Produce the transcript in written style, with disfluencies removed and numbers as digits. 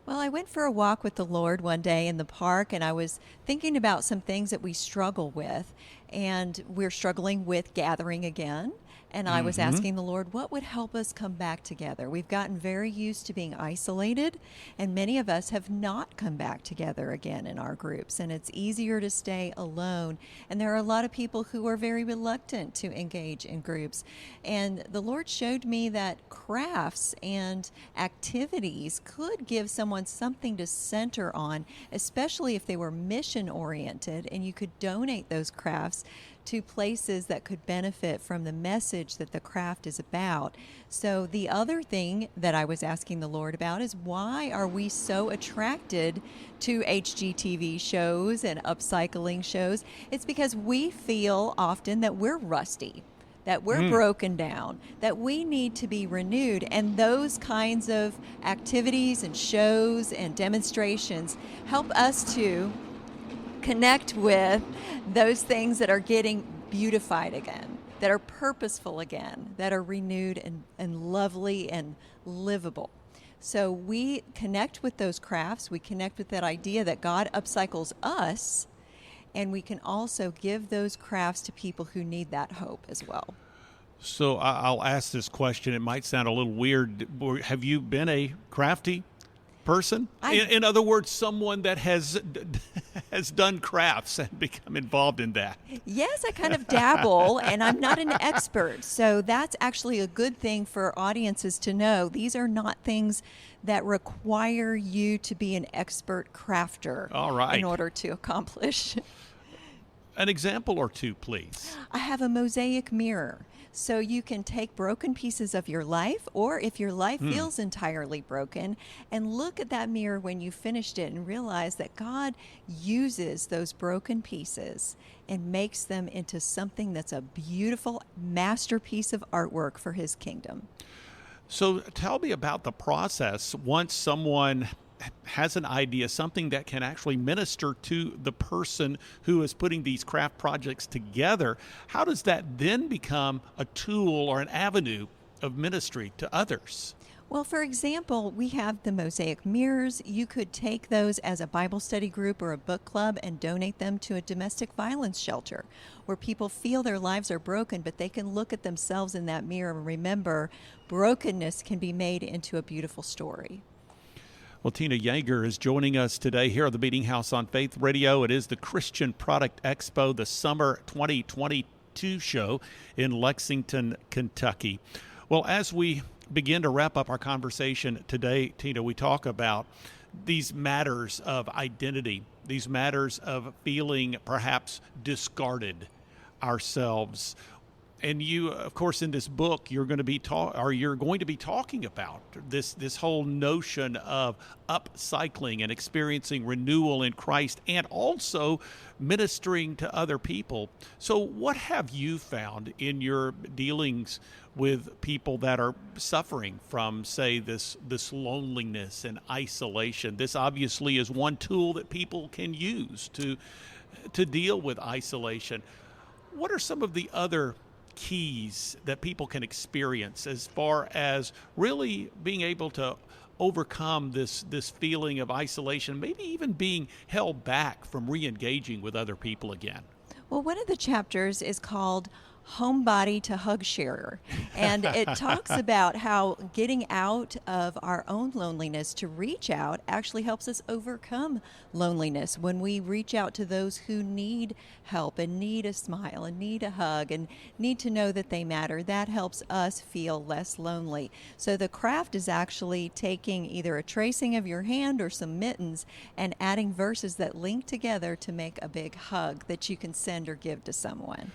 Well, I went for a walk with the Lord one day in the park, and I was thinking about some things that we struggle with. And we're struggling with gathering again. And I was Mm-hmm. asking the Lord, what would help us come back together? We've gotten very used to being isolated, and many of us have not come back together again in our groups. And it's easier to stay alone. And there are a lot of people who are very reluctant to engage in groups. And the Lord showed me that crafts and activities could give someone something to center on, especially if they were mission oriented, and you could donate those crafts to places that could benefit from the message that the craft is about. So the other thing that I was asking the Lord about is, why are we so attracted to HGTV shows and upcycling shows? It's because we feel often that we're rusty, that we're broken down, that we need to be renewed. And those kinds of activities and shows and demonstrations help us to connect with those things that are getting beautified again, that are purposeful again, that are renewed and lovely and livable. So we connect with those crafts, we connect with that idea that God upcycles us, and we can also give those crafts to people who need that hope as well. So I'll ask this question. It might sound a little weird. Have you been a crafty person? In other words, someone that has has done crafts and become involved in that. Yes, I kind of dabble, and I'm not an expert. So that's actually a good thing for audiences to know. These are not things that require you to be an expert crafter All right. in order to accomplish. An example or two, please. I have a mosaic mirror. So you can take broken pieces of your life, or if your life feels entirely broken, and look at that mirror when you finished it and realize that God uses those broken pieces and makes them into something that's a beautiful masterpiece of artwork for His kingdom. So tell me about the process once someone has an idea, something that can actually minister to the person who is putting these craft projects together. How does that then become a tool or an avenue of ministry to others? Well, for example, we have the mosaic mirrors. You could take those as a Bible study group or a book club and donate them to a domestic violence shelter where people feel their lives are broken, but they can look at themselves in that mirror and remember brokenness can be made into a beautiful story. Well, Tina Yeager is joining us today here at the Meeting House on Faith Radio. It is the Christian Product Expo, the summer 2022 show in Lexington, Kentucky. Well, as we begin to wrap up our conversation today, Tina, we talk about these matters of identity, these matters of feeling perhaps discarded ourselves. And you, of course, in this book, you're going to be talking about this whole notion of upcycling and experiencing renewal in Christ, and also ministering to other people. So, what have you found in your dealings with people that are suffering from, say, this loneliness and isolation? This obviously is one tool that people can use to deal with isolation. What are some of the other keys that people can experience as far as really being able to overcome this feeling of isolation, maybe even being held back from re-engaging with other people again? Well, one of the chapters is called Homebody to Hug Sharer. And it talks about how getting out of our own loneliness to reach out actually helps us overcome loneliness. When we reach out to those who need help and need a smile and need a hug and need to know that they matter, that helps us feel less lonely. So the craft is actually taking either a tracing of your hand or some mittens and adding verses that link together to make a big hug that you can send or give to someone.